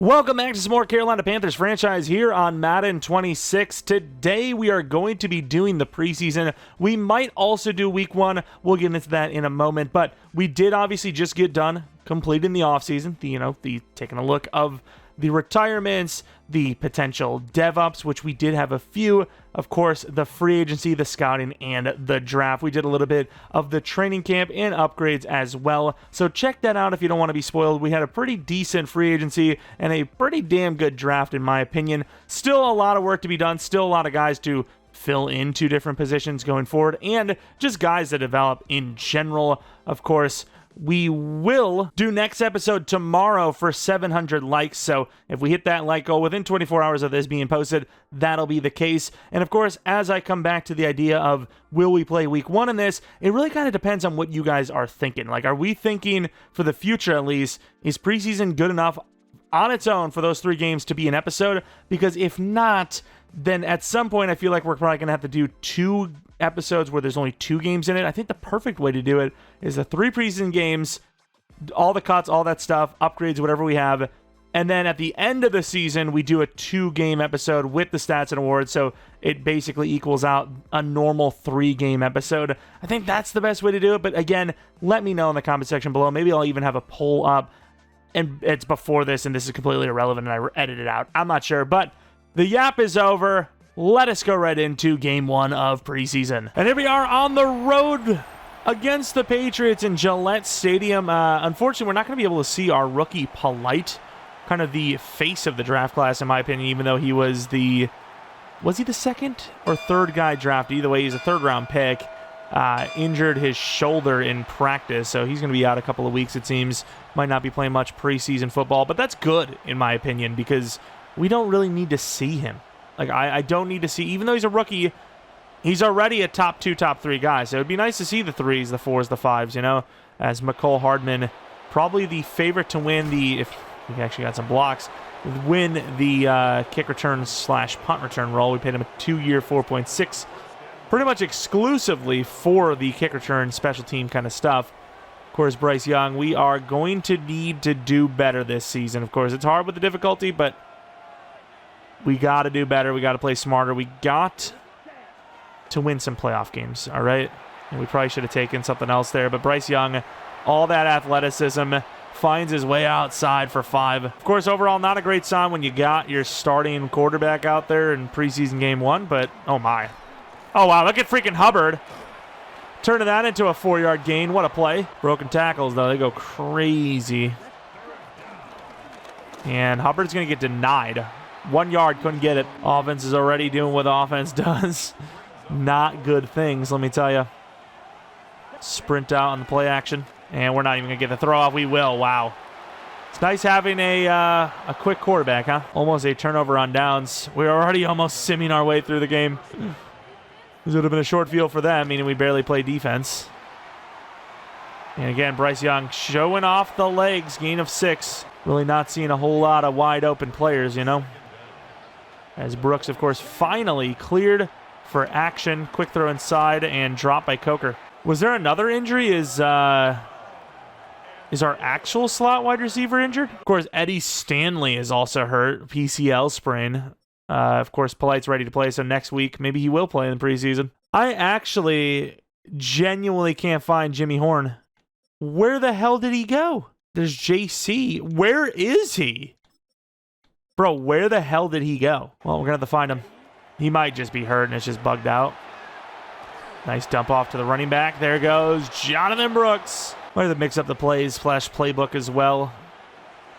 Welcome back to some more Carolina Panthers franchise here on Madden 26. Today we are going to be doing the preseason. We might also do week one. We'll get into that in a moment, but we did obviously just get done completing the offseason, the taking a look of the retirements, the potential dev-ups, which we did have a few, of course, the free agency, the scouting, and the draft. We did a little bit of the training camp and upgrades as well, so check that out if you don't want to be spoiled. We had a pretty decent free agency and a pretty damn good draft, in my opinion. Still a lot of work to be done, still a lot of guys to fill into different positions going forward, and just guys that develop in general, of course. We will do next episode tomorrow for 700 likes, so if we hit that like goal within 24 hours of this being posted, that'll be the case. And of course, as I come back to the idea of will we play week one in this, it really kind of depends on what you guys are thinking. Like, are we thinking, for the future at least, is preseason good enough on its own for those 3 games to be an episode? Because if not, then at some point I feel like we're probably going to have to do 2 episodes where there's only 2 games in it. I think the perfect way to do it is the 3 preseason games, all the cuts, all that stuff, upgrades, whatever we have, and then at the end of the season we do a 2-game episode with the stats and awards, so it basically equals out a normal 3-game episode. I think that's the best way to do it, but again, let me know in the comment section below. Maybe I'll even have a poll up and it's before this and this is completely irrelevant and I edit it out. I'm not sure, but the yap is over. Let us go right into game 1 of preseason. And here we are on the road against the Patriots in Gillette Stadium. Unfortunately, we're not going to be able to see our rookie Polite, kind of the face of the draft class, in my opinion, even though he was he the second or third guy drafted? Either way, he's a third-round pick. Injured his shoulder in practice, so he's going to be out a couple of weeks, it seems. Might not be playing much preseason football, but that's good, in my opinion, because we don't really need to see him. Like, I don't need to see, even though he's a rookie, he's already a top 2, top 3 guy. So it would be nice to see the 3s, the 4s, the 5s, you know, as McCole Hardman, probably the favorite to win if he actually got some blocks, win the kick return / punt return role. We paid him a 2-year, $4.6, pretty much exclusively for the kick return special team kind of stuff. Of course, Bryce Young, we are going to need to do better this season. Of course, it's hard with the difficulty, but we got to do better. We got to play smarter. We got to win some playoff games, all right? And we probably should have taken something else there. But Bryce Young, all that athleticism, finds his way outside for 5. Of course, overall, not a great sign when you got your starting quarterback out there in preseason game 1. But, oh, my. Oh, wow, look at freaking Hubbard. Turning that into a 4-yard gain. What a play. Broken tackles, though. They go crazy. And Hubbard's going to get denied. 1 yard, couldn't get it. Offense is already doing what offense does. Not good things, let me tell you. Sprint out on the play action. And we're not even going to get the throw off. We will. Wow. It's nice having a quick quarterback, huh? Almost a turnover on downs. We're already almost simming our way through the game. This would have been a short field for them, meaning we barely play defense. And again, Bryce Young showing off the legs. Gain of 6. Really not seeing a whole lot of wide open players, you know. As Brooks, of course, finally cleared for action. Quick throw inside and drop by Coker. Was there another injury? Is our actual slot wide receiver injured? Of course, Eddie Stanley is also hurt. PCL sprain. Of course, Polite's ready to play, so next week maybe he will play in the preseason. I actually genuinely can't find Jimmy Horn. Where the hell did he go? There's JC. Where is he? Bro, where the hell did he go? Well, we're going to have to find him. He might just be hurt and it's just bugged out. Nice dump off to the running back. There goes Jonathan Brooks. Might have to mix up the plays / playbook as well.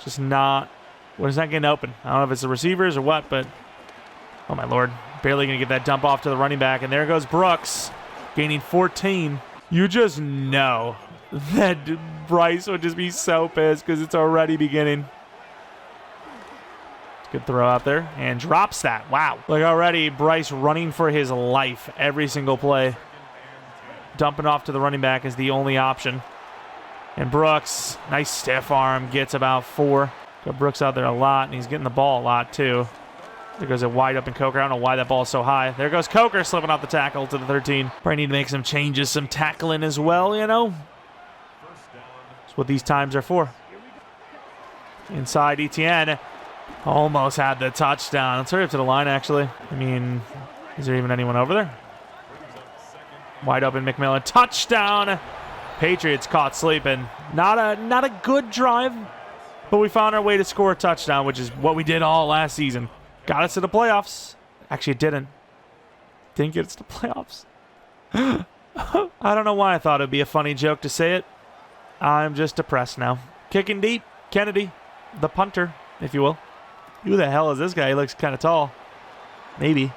Just not... Well, it's not getting open. I don't know if it's the receivers or what, but... Oh, my Lord. Barely going to get that dump off to the running back. And there goes Brooks, gaining 14. You just know that Bryce would just be so pissed because it's already beginning. Good throw out there. And drops that. Wow. Like already, Bryce running for his life every single play. Dumping off to the running back is the only option. And Brooks, nice stiff arm, gets about 4. Got Brooks out there a lot, and he's getting the ball a lot too. There goes a wide open Coker. I don't know why that ball is so high. There goes Coker slipping off the tackle to the 13. Probably need to make some changes, some tackling as well, you know. That's what these times are for. Inside Etienne. Almost had the touchdown. Let's hurry up to the line, actually. I mean, is there even anyone over there? Wide open McMillan. Touchdown! Patriots caught sleeping. Not a good drive, but we found our way to score a touchdown, which is what we did all last season. Got us to the playoffs. Actually, it didn't. Didn't get us to the playoffs. I don't know why I thought it would be a funny joke to say it. I'm just depressed now. Kicking deep. Kennedy, the punter, if you will. Who the hell is this guy? He looks kind of tall. Maybe.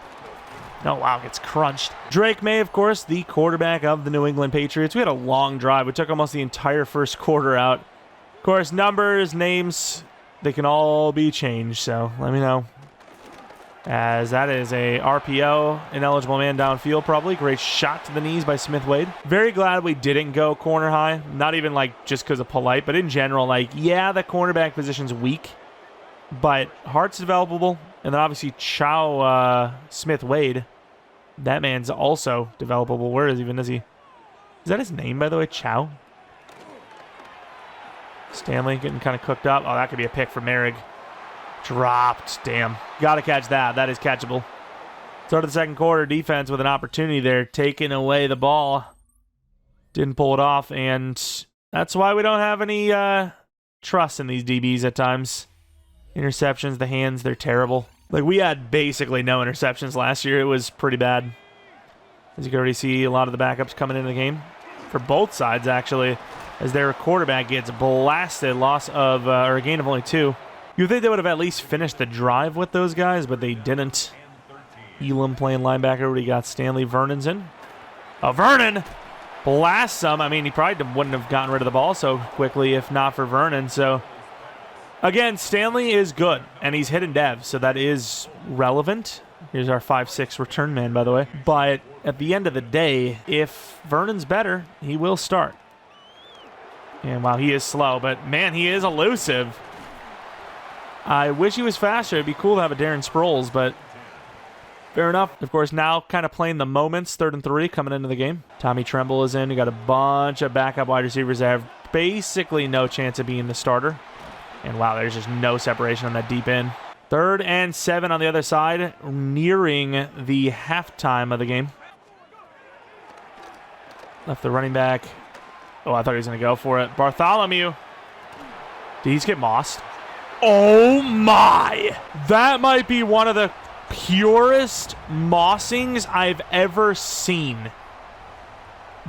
Oh, wow, gets crunched. Drake May, of course, the quarterback of the New England Patriots. We had a long drive. We took almost the entire first quarter out. Of course, numbers, names, they can all be changed, so let me know. As that is a RPO, ineligible man downfield probably. Great shot to the knees by Smith-Wade. Very glad we didn't go corner high. Not even like just because of polite, but in general, like, yeah, the cornerback position's weak, but Hart's developable. And then obviously Chow Smith-Wade. That man's also developable. Where is he? Is that his name, by the way? Chow? Stanley getting kind of cooked up. Oh, that could be a pick for Merrick. Dropped. Damn. Got to catch that. That is catchable. Start of the second quarter. Defense with an opportunity there. Taking away the ball. Didn't pull it off. And that's why we don't have any trust in these DBs at times. Interceptions, the hands, they're terrible. Like, we had basically no interceptions last year. It was pretty bad. As you can already see, a lot of the backups coming into the game. For both sides, actually, as their quarterback gets blasted. Loss of, or a gain of only 2. You'd think they would have at least finished the drive with those guys, but they didn't. Elam playing linebacker. We got Stanley. Vernon's in. Oh, Vernon blasts some. I mean, he probably wouldn't have gotten rid of the ball so quickly if not for Vernon. So, again, Stanley is good, and he's hitting dev, so that is relevant. Here's our 5'6" return man, by the way. But at the end of the day, if Vernon's better, he will start. And while he is slow, but man, he is elusive. I wish he was faster. It'd be cool to have a Darren Sproles, but fair enough. Of course, now kind of playing the moments, 3rd and 3 coming into the game. Tommy Tremble is in. We got a bunch of backup wide receivers that have basically no chance of being the starter. And wow, there's just no separation on that deep end. 3rd and 7 on the other side, nearing the halftime of the game. Left the running back. Oh, I thought he was going to go for it. Bartholomew. Did he just get mossed? Oh my! That might be one of the purest mossings I've ever seen.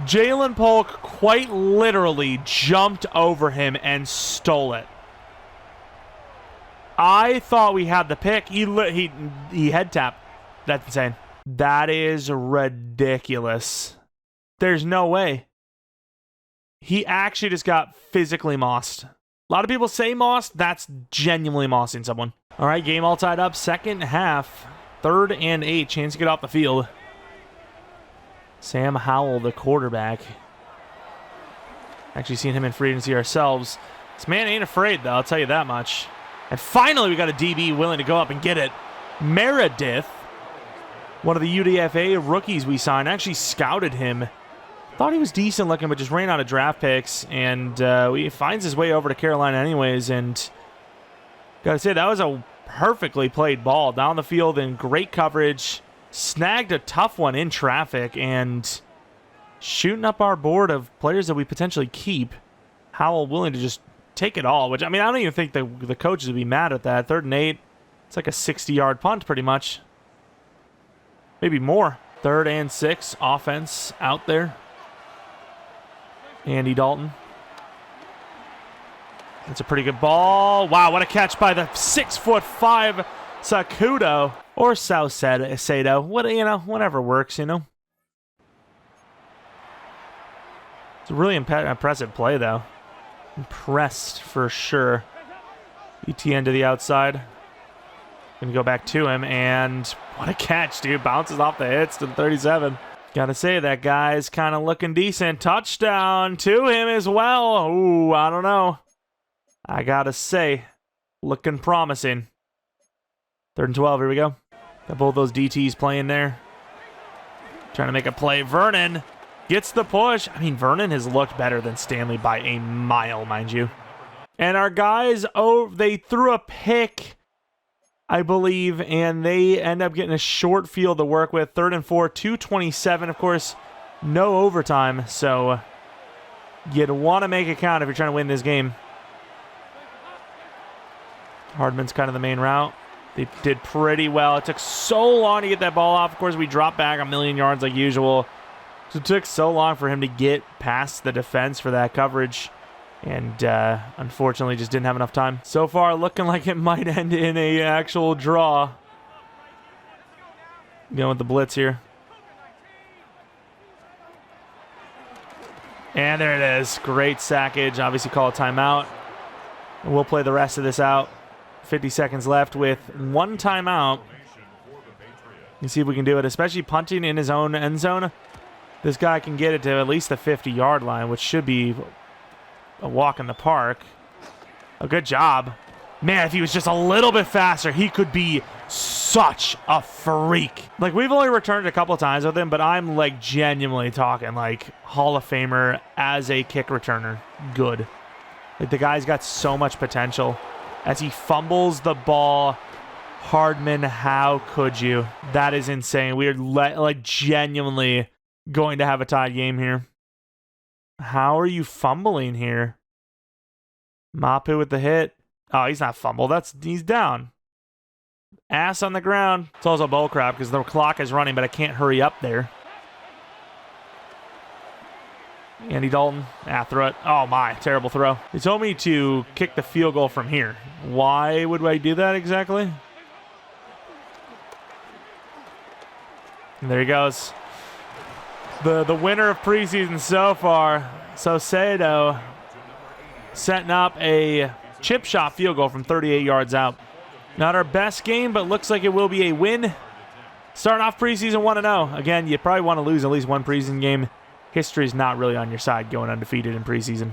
Jalen Polk quite literally jumped over him and stole it. I thought we had the pick. He head tapped. That's insane. That is ridiculous. There's no way. He actually just got physically mossed. A lot of people say mossed. That's genuinely mossing someone. All right, game all tied up. Second half. 3rd and 8. Chance to get off the field. Sam Howell, the quarterback. Actually seen him in free agency ourselves. This man ain't afraid, though. I'll tell you that much. And finally, we got a DB willing to go up and get it. Meredith, one of the UDFA rookies we signed, actually scouted him. Thought he was decent looking, but just ran out of draft picks. And he finds his way over to Carolina anyways. And gotta say, that was a perfectly played ball down the field in great coverage. Snagged a tough one in traffic and shooting up our board of players that we potentially keep. Howell willing to just take it all, which, I mean, I don't even think the coaches would be mad at that. 3rd and 8. It's like a 60-yard punt pretty much. Maybe more. 3rd and 6. Offense out there. Andy Dalton. That's a pretty good ball. Wow, what a catch by the 6'5" Sakudo or Saucedo. What, you know, whatever works, you know. It's a really impressive play, though. Impressed for sure. ETN to the outside. Gonna go back to him, and what a catch, dude. Bounces off the hits to the 37. Gotta say, that guy's kind of looking decent. Touchdown to him as well. Ooh, I don't know. I gotta say, looking promising. 3rd and 12, here we go. Got both those DTs playing there. Trying to make a play. Vernon gets the push. I mean, Vernon has looked better than Stanley by a mile, mind you. And our guys, they threw a pick I believe, and they end up getting a short field to work with. 3rd and 4, 2:27. Of course, no overtime, so you'd want to make it count if you're trying to win this game. Hardman's kind of the main route. They did pretty well. It took so long to get that ball off. Of course, we dropped back a million yards like usual. So it took so long for him to get past the defense for that coverage. And unfortunately, just didn't have enough time. So far, looking like it might end in a actual draw. Going with the blitz here. And there it is. Great sackage. Obviously, call a timeout. And we'll play the rest of this out. 50 seconds left with one timeout. You see if we can do it, especially punting in his own end zone. This guy can get it to at least the 50-yard line, which should be a walk in the park. A good job. Man, if he was just a little bit faster, he could be such a freak. Like, we've only returned a couple of times with him, but I'm, like, genuinely talking, like, Hall of Famer as a kick returner. Good. Like, the guy's got so much potential. As he fumbles the ball, Hardman, how could you? That is insane. We are, like, genuinely going to have a tied game here. How are you fumbling here? Mapu with the hit. Oh, he's not fumbled. He's down. Ass on the ground. It's also bull crap because the clock is running, but I can't hurry up there. Andy Dalton. Throw it. Oh, my. Terrible throw. He told me to kick the field goal from here. Why would I do that exactly? And there he goes. The winner of preseason so far, Saucedo, setting up a chip shot field goal from 38 yards out. Not our best game, but looks like it will be a win. Starting off preseason 1-0. Again, you probably want to lose at least one preseason game. History's not really on your side going undefeated in preseason.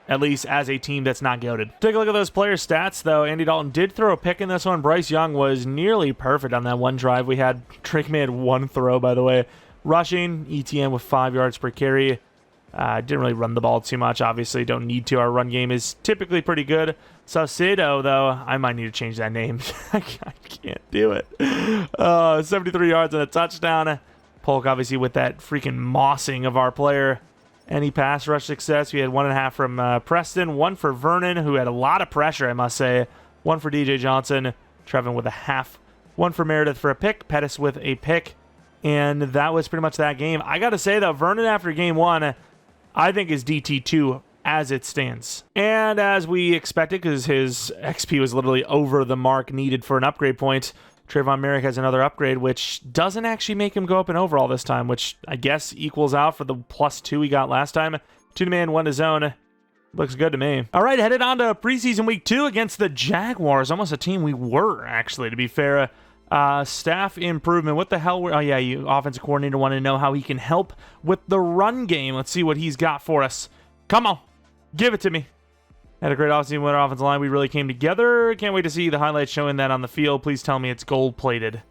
At least as a team that's not goated. Take a look at those player stats, though. Andy Dalton did throw a pick in this one. Bryce Young was nearly perfect on that one drive we had. Drake made one throw, by the way. Rushing, ETN with 5 yards per carry. Didn't really run the ball too much. Obviously, don't need to. Our run game is typically pretty good. Saucedo, though, I might need to change that name. I can't do it. 73 yards and a touchdown. Polk, obviously, with that freaking mossing of our player. Any pass rush success? We had 1.5 from Preston, 1 for Vernon, who had a lot of pressure, I must say. 1 for DJ Johnson. Trevin with a half. 1 for Meredith for a pick. Pettis with a pick. And that was pretty much that game. I got to say, though, Vernon after game 1, I think is DT2 as it stands. And as we expected, because his XP was literally over the mark needed for an upgrade point, Trayvon Merrick has another upgrade, which doesn't actually make him go up in overall this time, which I guess equals out for the +2 we got last time. 2-man, 1-zone. Looks good to me. All right, headed on to preseason week 2 against the Jaguars. Almost a team we were, actually, to be fair. Staff improvement. What the hell? Oh, yeah, you offensive coordinator want to know how he can help with the run game. Let's see what he's got for us. Come on. Give it to me. Had a great offseason with our offensive line. We really came together. Can't wait to see the highlights showing that on the field. Please tell me it's gold-plated.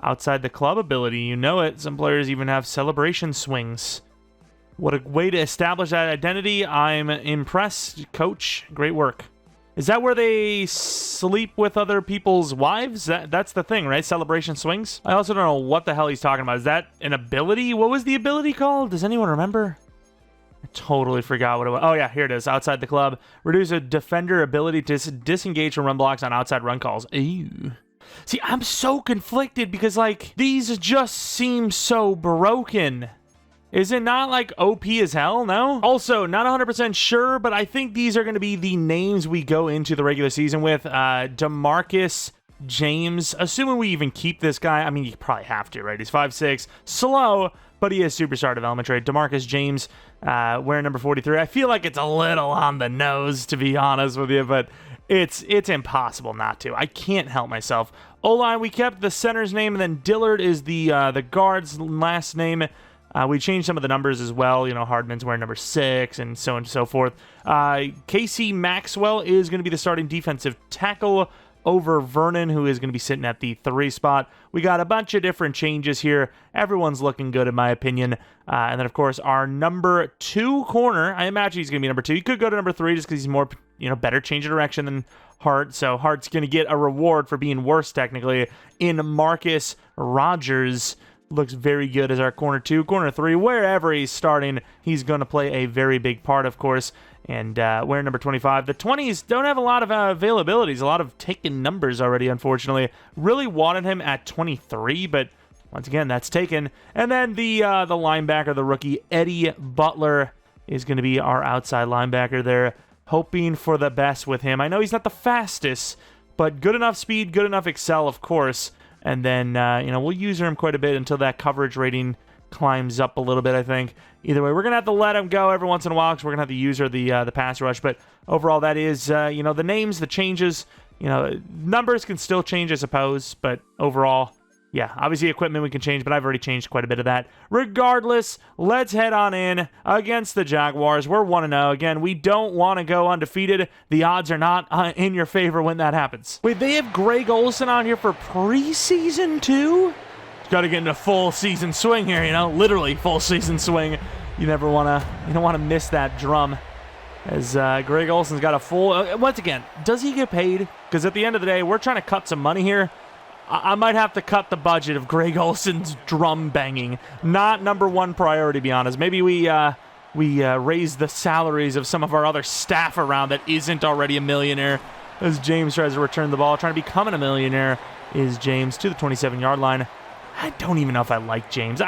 Outside the club ability, you know it. Some players even have celebration swings. What a way to establish that identity. I'm impressed. Coach, great work. Is that where they sleep with other people's wives? That's the thing, right? Celebration swings? I also don't know what the hell he's talking about. Is that an ability? What was the ability called? Does anyone remember? I totally forgot what it was. Oh, yeah, here it is. Outside the club. Reduce a defender ability to disengage from run blocks on outside run calls. Ew. See, I'm so conflicted because, like, these just seem so broken. Is it not, like, OP as hell? No? Also, not 100% sure, but I think these are going to be the names we go into the regular season with. DeMarcus James. Assuming we even keep this guy. I mean, you probably have to, right? He's 5'6", slow, but he is superstar development trade. DeMarcus James, wearing number 43. I feel like it's a little on the nose, to be honest with you, but it's impossible not to. I can't help myself. O-line, we kept the center's name, and then Dillard is the guard's last name. We changed some of the numbers as well. You know, Hardman's wearing number 6 and so on and so forth. Casey Maxwell is going to be the starting defensive tackle. over Vernon, who is going to be sitting at the 3 spot. We got a bunch of different changes here. Everyone's looking good, in my opinion. And then, of course, our number 2 corner, I imagine he's going to be number 2. He could go to number 3 just because he's more, better change of direction than Hart. So Hart's going to get a reward for being worse, technically, in Marcus Rogers. Looks very good as our corner 2. Corner 3, wherever he's starting, he's going to play a very big part, of course. And wearing number 25. The 20s don't have a lot of availabilities, a lot of taken numbers already, unfortunately. Really wanted him at 23, but once again, that's taken. And then the linebacker, the rookie, Eddie Butler, is going to be our outside linebacker there. Hoping for the best with him. I know he's not the fastest, but good enough speed, good enough excel, of course. And then, we'll use him quite a bit until that coverage rating climbs up a little bit, I think. Either way, we're going to have to let him go every once in a while because we're going to have to use her the pass rush. But overall, that is, the names, the changes, numbers can still change, I suppose. But overall, yeah, obviously equipment we can change, but I've already changed quite a bit of that. Regardless, let's head on in against the Jaguars. We're 1-0. Again, we don't want to go undefeated. The odds are not in your favor when that happens. Wait, they have Greg Olsen on here for preseason too? Got to get into full season swing here, literally full season swing. You don't want to miss that drum. As Greg Olsen's got a full, once again, does he get paid? Because at the end of the day, we're trying to cut some money here. I might have to cut the budget of Greg Olsen's drum banging. Not number 1 priority, to be honest. Maybe we raise the salaries of some of our other staff around that isn't already a millionaire. As James tries to return the ball, trying to become a millionaire is James to the 27-yard line. I don't even know if I like James.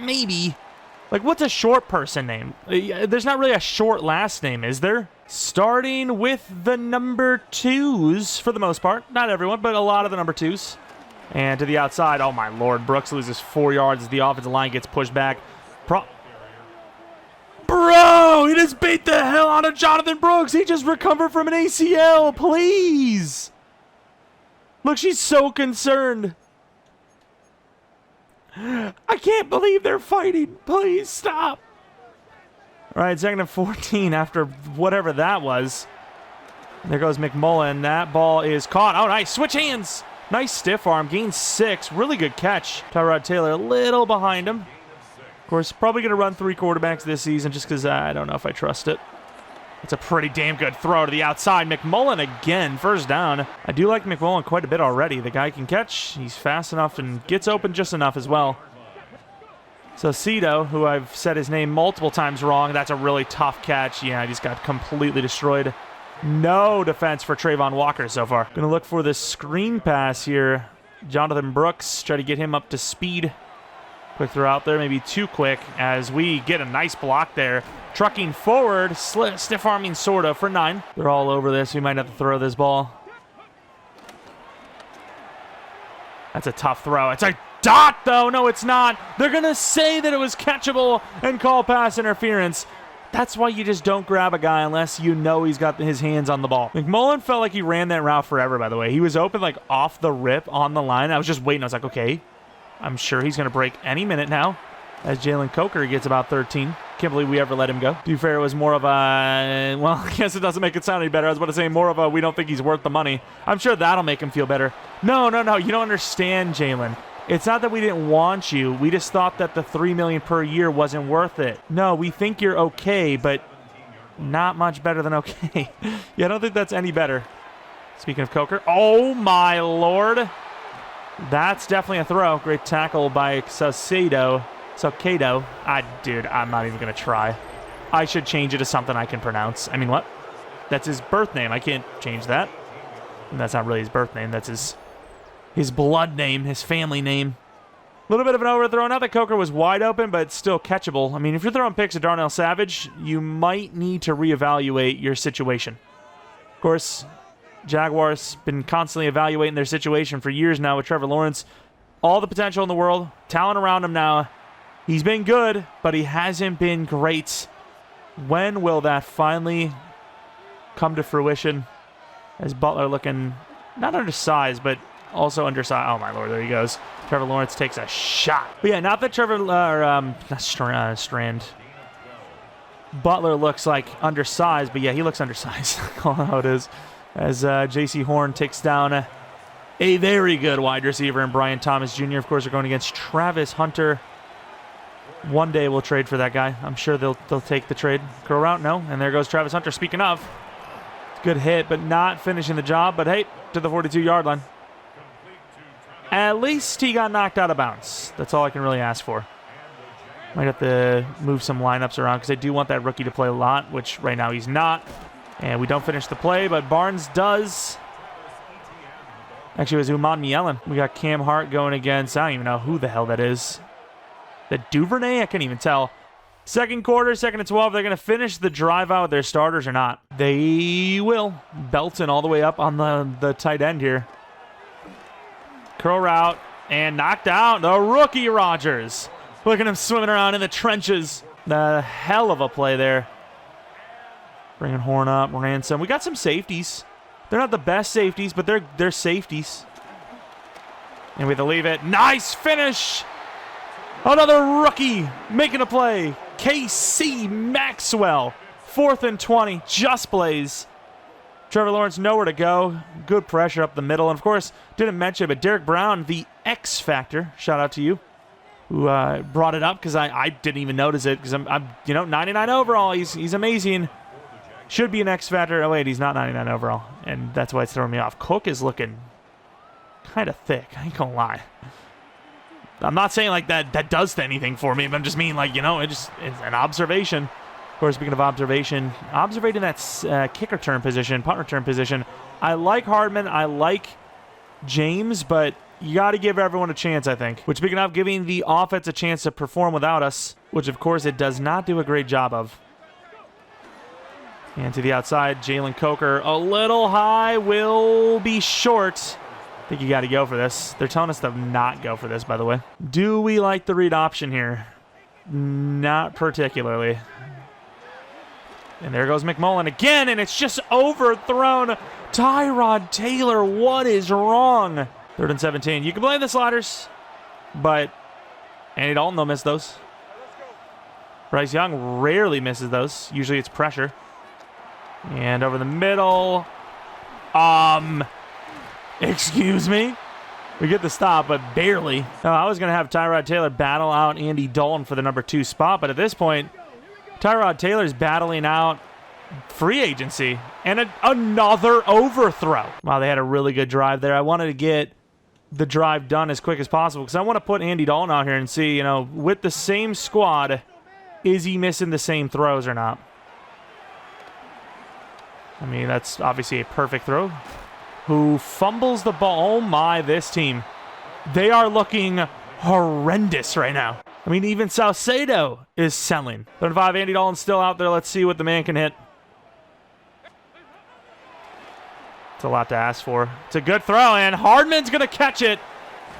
Maybe. Like, what's a short person name? There's not really a short last name, is there? Starting with the number 2s, for the most part. Not everyone, but a lot of the number 2s. And to the outside, oh my lord, Brooks loses 4 yards as the offensive line gets pushed back. Bro, he just beat the hell out of Jonathan Brooks. He just recovered from an ACL, please. Look, she's so concerned. I can't believe they're fighting. Please stop. All right, 2nd and 14 after whatever that was. There goes McMullen. That ball is caught. Oh, nice. Switch hands. Nice stiff arm. Gains 6. Really good catch. Tyrod Taylor a little behind him. Of course, probably going to run 3 quarterbacks this season just because I don't know if I trust it. It's a pretty damn good throw to the outside. McMullen again. First down. I do like McMullen quite a bit already. The guy can catch. He's fast enough and gets open just enough as well. So Cito, who I've said his name multiple times wrong, that's a really tough catch. Yeah, he just got completely destroyed. No defense for Trayvon Walker so far. Going to look for this screen pass here. Jonathan Brooks, try to get him up to speed. Quick throw out there, maybe too quick as we get a nice block there. Trucking forward, stiff arming sort of for 9. They're all over this. We might have to throw this ball. That's a tough throw. It's a dot, though. No, it's not. They're going to say that it was catchable and call pass interference. That's why you just don't grab a guy unless you know he's got his hands on the ball. McMullen felt like he ran that route forever, by the way. He was open like off the rip on the line. I was just waiting. I was like, okay, I'm sure he's going to break any minute now. As Jalen Coker gets about 13. Can't believe we ever let him go. To be fair, it was more of a, well, I guess it doesn't make it sound any better. I was about to say more of a, we don't think he's worth the money. I'm sure that'll make him feel better. No. You don't understand, Jalen. It's not that we didn't want you. We just thought that the $3 million per year wasn't worth it. No, we think you're okay, but not much better than okay. Yeah, I don't think that's any better. Speaking of Coker. Oh, my Lord. That's definitely a throw. Great tackle by Saucedo. Dude, I'm not even going to try. I should change it to something I can pronounce. I mean, what? That's his birth name. I can't change that. And that's not really his birth name. That's his blood name, his family name. A little bit of an overthrow. Not that Coker was wide open, but still catchable. I mean, if you're throwing picks at Darnell Savage, you might need to reevaluate your situation. Of course, Jaguars been constantly evaluating their situation for years now with Trevor Lawrence. All the potential in the world. Talent around him now. He's been good, but he hasn't been great. When will that finally come to fruition? As Butler looking not undersized, but also undersized. Oh, my Lord, there he goes. Trevor Lawrence takes a shot. But yeah, not that Strand. Butler looks like undersized, but yeah, he looks undersized. Call it how it is. As J.C. Horn takes down a very good wide receiver in Brian Thomas Jr. Of course, we're going against Travis Hunter. One day we'll trade for that guy. I'm sure they'll take the trade. Curl route, no. And there goes Travis Hunter. Speaking of, good hit, but not finishing the job. But hey, to the 42-yard line. At least he got knocked out of bounds. That's all I can really ask for. Might have to move some lineups around because I do want that rookie to play a lot, which right now he's not. And we don't finish the play, but Barnes does. Actually, it was Uman Mielen. We got Cam Hart going against, I don't even know who the hell that is. The Duvernay? I can't even tell. Second quarter, 2nd and 12. They're going to finish the drive out with their starters or not. They will. Belton all the way up on the tight end here. Curl route and knocked out the rookie Rogers. Look at him swimming around in the trenches. The hell of a play there. Bringing Horn up, Ransom. We got some safeties. They're not the best safeties, but they're safeties. And we have to leave it. Nice finish. Another rookie making a play. KC Maxwell. 4th and 20. Just Blaze. Trevor Lawrence nowhere to go. Good pressure up the middle. And, of course, didn't mention it, but Derek Brown, the X Factor. Shout out to you. Who brought it up because I didn't even notice it because I'm 99 overall. He's amazing. Should be an X Factor. Oh, wait, he's not 99 overall. And that's why it's throwing me off. Cook is looking kind of thick. I ain't gonna lie. I'm not saying like that does anything for me, but I'm just mean like, it's an observation. Of course, speaking of observing that kicker turn position, punt return position. I like Hardman. I like James, but you got to give everyone a chance, I think. Which, speaking of giving the offense a chance to perform without us, which, of course, it does not do a great job of. And to the outside, Jalen Coker, a little high, will be short. I think you got to go for this. They're telling us to not go for this, by the way. Do we like the read option here? Not particularly. And there goes McMullen again, and it's just overthrown. Tyrod Taylor, what is wrong? 3rd and 17. You can blame the sliders, but Andy Dalton, they'll miss those. Bryce Young rarely misses those. Usually it's pressure. And over the middle. Excuse me. We get the stop, but barely. I was going to have Tyrod Taylor battle out Andy Dalton for the number 2 spot, but at this point, Tyrod Taylor's battling out free agency and another overthrow. Wow, they had a really good drive there. I wanted to get the drive done as quick as possible because I want to put Andy Dalton out here and see, with the same squad, is he missing the same throws or not? I mean, that's obviously a perfect throw. Who fumbles the ball? Oh my, this team. They are looking horrendous right now. I mean, even Salcedo is selling. 3rd and 5, Andy Dalton's still out there. Let's see what the man can hit. It's a lot to ask for. It's a good throw, and Hardman's going to catch it.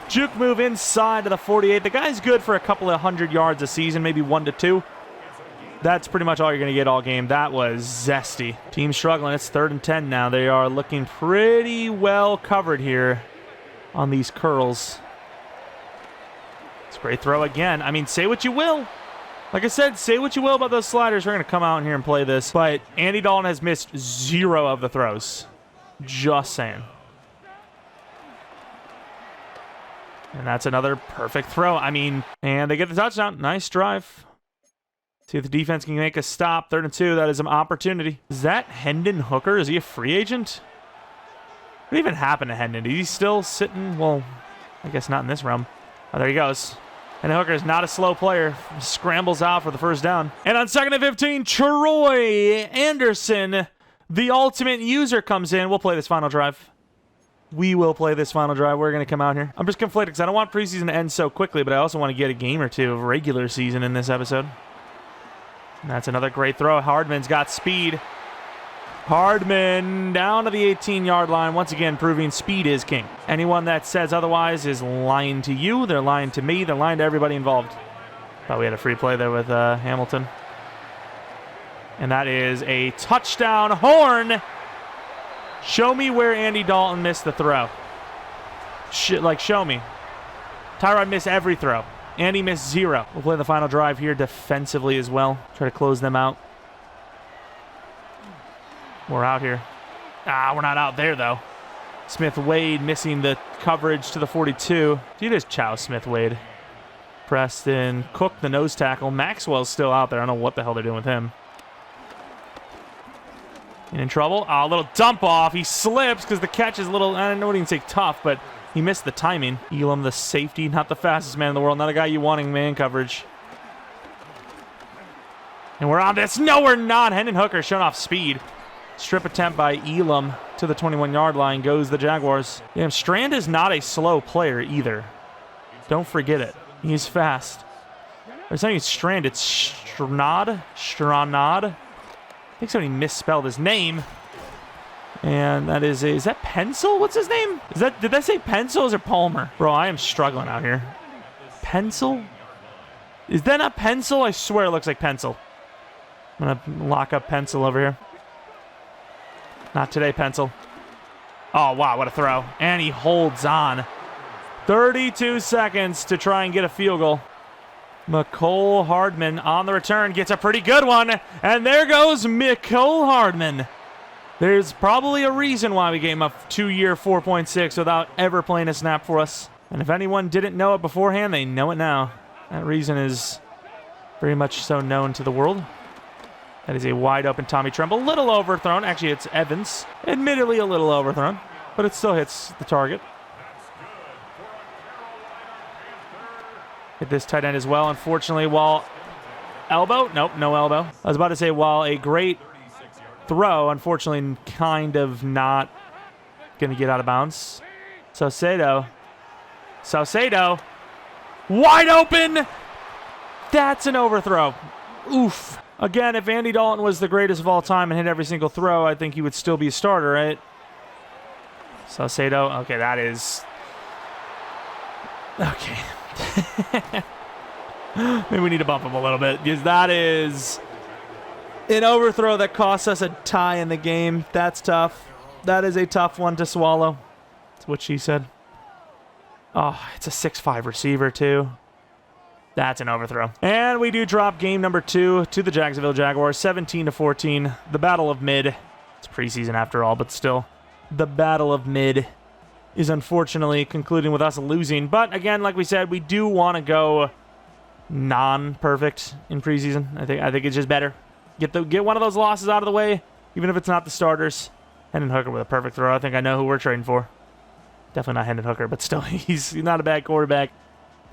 Juke move inside to the 48. The guy's good for a couple of 100 yards a season, maybe 1 to 2. That's pretty much all you're going to get all game. That was zesty. Team struggling. It's 3rd and 10 now. They are looking pretty well covered here on these curls. It's a great throw again. I mean, say what you will. Like I said, say what you will about those sliders. We're going to come out here and play this. But Andy Dalton has missed 0 of the throws. Just saying. And that's another perfect throw. I mean, and they get the touchdown. Nice drive. See if the defense can make a stop. 3rd and 2. That is an opportunity. Is that Hendon Hooker? Is he a free agent? What even happened to Hendon? Is he still sitting? Well, I guess not in this realm. Oh, there he goes. And Hooker is not a slow player. Scrambles out for the 1st down. And on 2nd and 15, Troy Anderson, the ultimate user, comes in. We'll play this final drive. We will play this final drive. We're going to come out here. I'm just conflicted because I don't want preseason to end so quickly, but I also want to get a game or 2 of regular season in this episode. And that's another great throw. Hardman's got speed. Hardman down to the 18-yard line. Once again, proving speed is king. Anyone that says otherwise is lying to you. They're lying to me. They're lying to everybody involved. Thought we had a free play there with Hamilton. And that is a touchdown. Horn. Show me where Andy Dalton missed the throw. Show me. Tyrod missed every throw. Andy missed 0. We'll play the final drive here defensively as well. Try to close them out. We're out here. We're not out there, though. Smith-Wade missing the coverage to the 42. He just chow Smith-Wade. Preston Cook, the nose tackle. Maxwell's still out there. I don't know what the hell they're doing with him. In trouble. Oh, a little dump off. He slips because the catch is a little, I don't know what he can say tough, but he missed the timing. Elam, the safety, not the fastest man in the world. Not a guy you wanting man coverage. And we're on this. No, we're not. Hendon Hooker showing off speed. Strip attempt by Elam to the 21-yard line. Goes the Jaguars. Damn, Strand is not a slow player either. Don't forget it. He's fast. It's not even Strand. It's Stranad. I think somebody misspelled his name. And that is that Pencil? What's his name? Did that say Pencil or is it Palmer? Bro, I am struggling out here. Pencil? Is that not Pencil? I swear it looks like Pencil. I'm going to lock up Pencil over here. Not today, Pencil. Oh, wow, what a throw. And he holds on. 32 seconds to try and get a field goal. McCole Hardman on the return gets a pretty good one. And there goes McCole Hardman. There's probably a reason why we gave him a 2-year 4.6 without ever playing a snap for us. And if anyone didn't know it beforehand, they know it now. That reason is very much so known to the world. That is a wide open Tommy Tremble. A little overthrown. Actually, it's Evans. Admittedly a little overthrown, but it still hits the target. Hit this tight end as well. Unfortunately, while elbow. Nope, no elbow. I was about to say, while a great throw, unfortunately, kind of not going to get out of bounds. Saucedo. Wide open. That's an overthrow. Oof. Again, if Andy Dalton was the greatest of all time and hit every single throw, I think he would still be a starter, right? Saucedo. Okay, that is... Okay. Maybe we need to bump him a little bit, because that is an overthrow that costs us a tie in the game. That's tough. That is a tough one to swallow. That's what she said. Oh, it's a 6'5" receiver, too. That's an overthrow. And we do drop game number 2 to the Jacksonville Jaguars, 17-14. The battle of mid. It's preseason after all, but still. The battle of mid is unfortunately concluding with us losing. But again, like we said, we do want to go non-perfect in preseason. I think it's just better. Get one of those losses out of the way, even if it's not the starters. Hendon Hooker with a perfect throw. I think I know who we're trading for. Definitely not Hendon Hooker, but still, he's not a bad quarterback.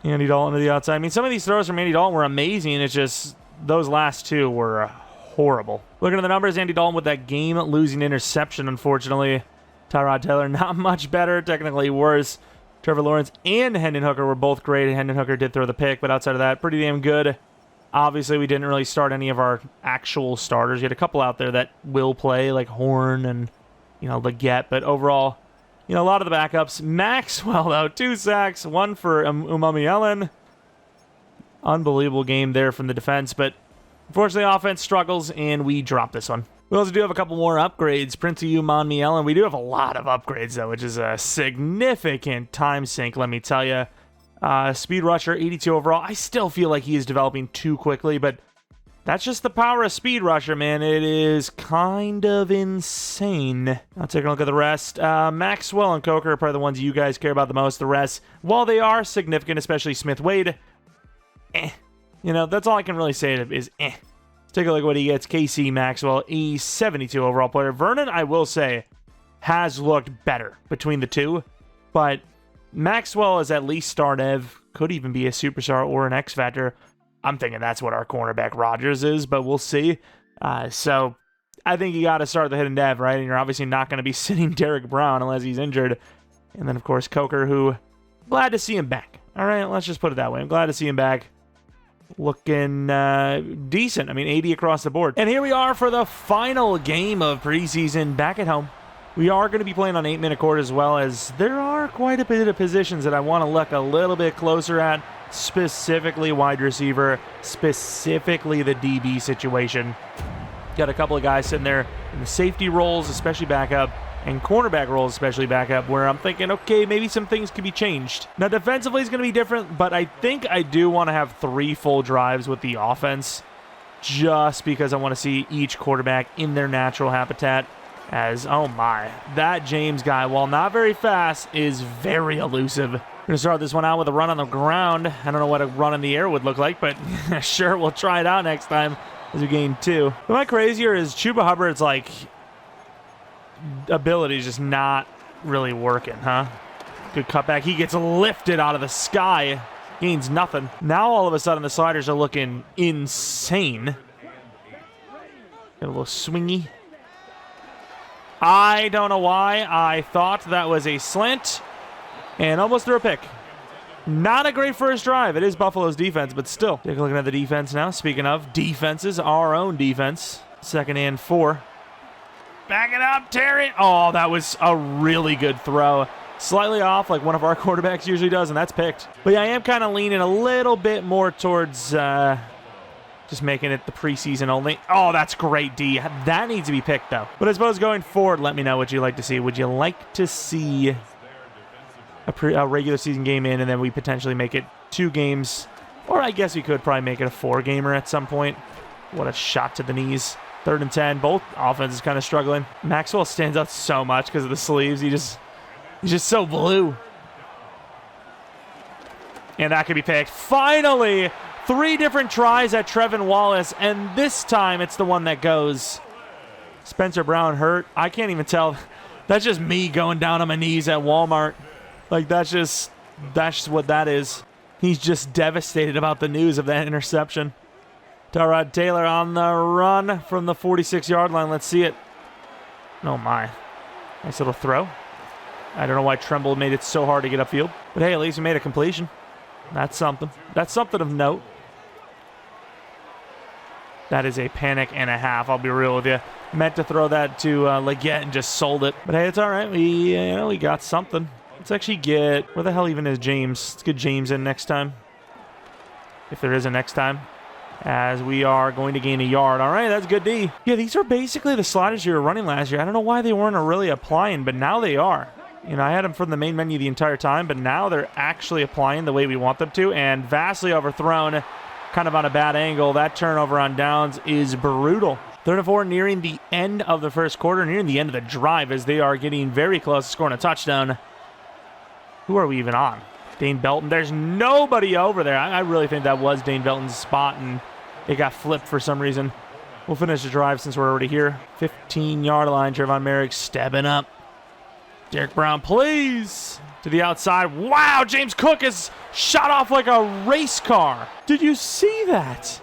Andy Dalton to the outside. I mean, some of these throws from Andy Dalton were amazing. It's just those last two were horrible. Looking at the numbers, Andy Dalton with that game-losing interception, unfortunately. Tyrod Taylor, not much better, technically worse. Trevor Lawrence and Hendon Hooker were both great. Hendon Hooker did throw the pick, but outside of that, pretty damn good. Obviously, we didn't really start any of our actual starters. You had a couple out there that will play, like Horn and, Leggett, but overall, a lot of the backups. Maxwell, though, 2 sacks, 1 for Umamielen. Unbelievable game there from the defense, but unfortunately, offense struggles, and we drop this one. We also do have a couple more upgrades. Prince Umamielen. We do have a lot of upgrades, though, which is a significant time sink, let me tell you. Speed rusher, 82 overall. I still feel like he is developing too quickly, but that's just the power of speed rusher, man. It is kind of insane. I'll take a look at the rest. Maxwell and Coker are probably the ones you guys care about the most. The rest, while they are significant, especially Smith-Wade, that's all I can really say is eh. Let's take a look at what he gets. KC Maxwell, a 72 overall player. Vernon, I will say, has looked better between the two, but Maxwell is at least star-dev, could even be a superstar or an X-Factor. I'm thinking that's what our cornerback Rodgers is, but we'll see. So I think you got to start the hidden dev, right? And you're obviously not going to be sitting Derek Brown unless he's injured. And then, of course, Coker, who, glad to see him back. All right, let's just put it that way. I'm glad to see him back. Looking decent. I mean, 80 across the board. And here we are for the final game of preseason back at home. We are going to be playing on 8-minute quarter as well, as there are quite a bit of positions that I want to look a little bit closer at, specifically wide receiver, specifically the DB situation. Got a couple of guys sitting there in the safety roles, especially backup, and cornerback roles, especially backup, where I'm thinking, okay, maybe some things could be changed. Now, defensively is going to be different, but I think I do want to have 3 full drives with the offense, just because I want to see each quarterback in their natural habitat. As, oh my, that James guy, while not very fast, is very elusive. We're going to start this one out with a run on the ground. I don't know what a run in the air would look like, but sure, we'll try it out next time as we gain 2. Am I crazy, or is Chuba Hubbard's, like, ability is just not really working, huh? Good cutback. He gets lifted out of the sky. Gains nothing. Now, all of a sudden, the sliders are looking insane. Get a little swingy. I don't know why I thought that was a slant and almost threw a pick. Not a great first drive. It is Buffalo's defense, but still. Take a look at the defense now. Speaking of defenses, our own defense. 2nd and 4. Back it up, Terry. Oh, that was a really good throw. Slightly off like one of our quarterbacks usually does, and that's picked. But yeah, I am kind of leaning a little bit more towards just making it the preseason only. Oh, that's great, D. That needs to be picked, though. But I suppose going forward, let me know what you'd like to see. Would you like to see a regular season game in, and then we potentially make it 2 games? Or I guess we could probably make it a 4-gamer at some point. What a shot to the knees. 3rd and 10. Both offenses kind of struggling. Maxwell stands out so much because of the sleeves. He's just so blue. And that could be picked. Finally! 3 different tries at Trevin Wallace, and this time it's the one that goes. Spencer Brown hurt. I can't even tell. That's just me going down on my knees at Walmart. Like, that's just what that is. He's just devastated about the news of that interception. Tyrod Taylor on the run from the 46-yard line. Let's see it. Oh, my. Nice little throw. I don't know why Tremble made it so hard to get upfield. But, hey, at least he made a completion. That's something. That's something of note. That is a panic and a half, I'll be real with you. Meant to throw that to Leggett and just sold it. But, hey, it's all right. We got something. Let's actually get... Where the hell even is James? Let's get James in next time. If there is a next time. As we are going to gain a yard. All right, that's good D. Yeah, these are basically the sliders you were running last year. I don't know why they weren't really applying, but now they are. You know, I had them from the main menu the entire time, but now they're actually applying the way we want them to, and vastly overthrown, kind of on a bad angle. That turnover on downs is brutal. 3rd and 4, nearing the end of the first quarter, nearing the end of the drive, as they are getting very close to scoring a touchdown. Who are we even on? Dane Belton. There's nobody over there. I really think that was Dane Belton's spot, and it got flipped for some reason. We'll finish the drive since we're already here. 15-yard line, Trevon Merrick stepping up. Derek Brown, please, to the outside. Wow, James Cook is shot off like a race car. Did you see that?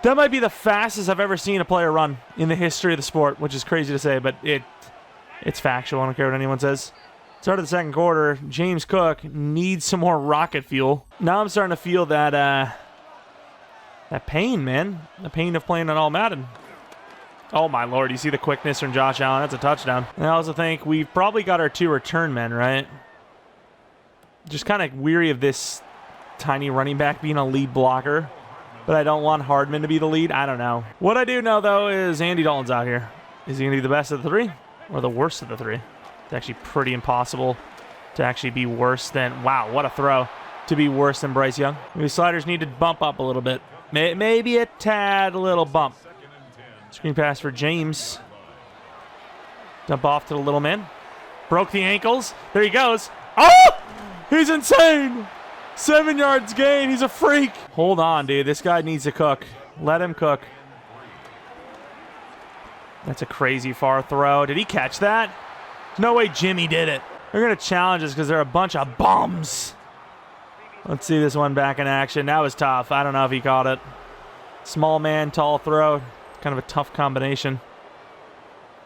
That might be the fastest I've ever seen a player run in the history of the sport, which is crazy to say, but it's factual. I don't care what anyone says. Start of the 2nd quarter, James Cook needs some more rocket fuel. Now I'm starting to feel that pain, man. The pain of playing on all Madden. Oh, my Lord. You see the quickness from Josh Allen? That's a touchdown. And I also think we've probably got our 2 return men, right? Just kind of weary of this tiny running back being a lead blocker. But I don't want Hardman to be the lead. I don't know. What I do know, though, is Andy Dalton's out here. Is he going to be the best of the 3 or the worst of the 3? It's actually pretty impossible to actually be worse than... Wow, what a throw. To be worse than Bryce Young. Maybe sliders need to bump up a little bit. Maybe a tad little bump. Screen pass for James. Dump off to the little man. Broke the ankles. There he goes. Oh! He's insane! 7 yards gain. He's a freak. Hold on, dude. This guy needs to cook. Let him cook. That's a crazy far throw. Did he catch that? No way Jimmy did it. They're going to challenge us because they're a bunch of bums. Let's see this one back in action. That was tough. I don't know if he caught it. Small man, tall throw. Kind of a tough combination.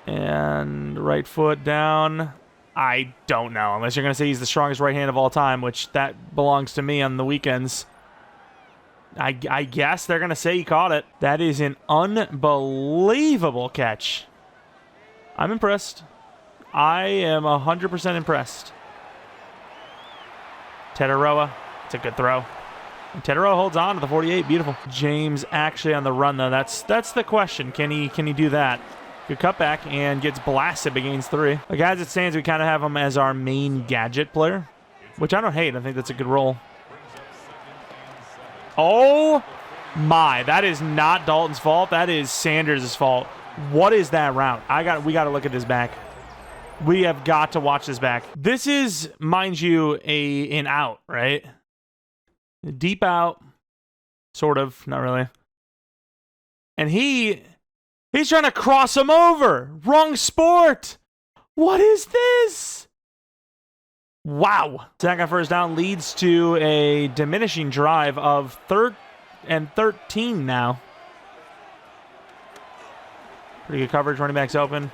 And right foot down. I don't know. Unless you're going to say he's the strongest right hand of all time, which that belongs to me on the weekends. I guess they're going to say he caught it. That is an unbelievable catch. I'm impressed. I am 100% impressed. Tetaroa. It's a good throw. And Tetaroa holds on to the 48. Beautiful. James actually on the run, though. That's the question. Can he do that? Good cutback and gets blasted against 3. Like, as it stands, we kind of have him as our main gadget player, which I don't hate. I think that's a good role. Oh, my. That is not Dalton's fault. That is Sanders' fault. What is that route? We got to look at this back. We have got to watch this back. This is, mind you, an out, right? Deep out, sort of, not really. And he's trying to cross him over. Wrong sport. What is this? Wow. Second first down leads to a diminishing drive of 3rd and 13 now. Pretty good coverage. Running back's open.